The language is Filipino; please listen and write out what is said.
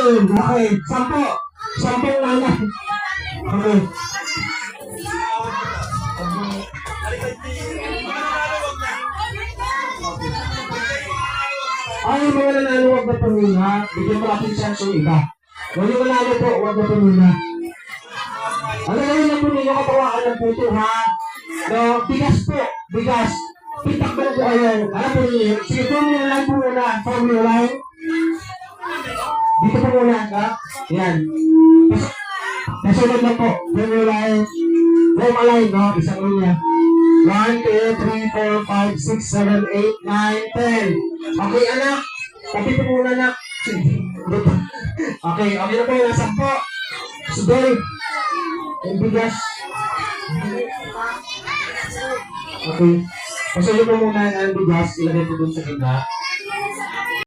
Okay, 10. 10 nanay. Okay. Ay, mga nanalo, wag na po muna. Bigyan mo natin chance yung iba. Huwag yung manalo po, wag na po muna. Ano gawin lang po ninyo kapawakan ng puto, ha? No, bigas po, bigas. Pitak ba po kayo? Ano po ninyo? Sige, formula line po muna. Formula line. Dito po muna, ha? Yan. Nasunod na po. Formula line. Form line, no? Isang linya. 1, 2, 3, 4, 5, 6, 7, 8, 9, 10. Okay, anak. Tapi po muna, anak. Okay, okay na po yung nasa po. Sudoy. Yung bigas. Okay. Pasunod po muna ang bigas. Ilagay po dun sa ganda.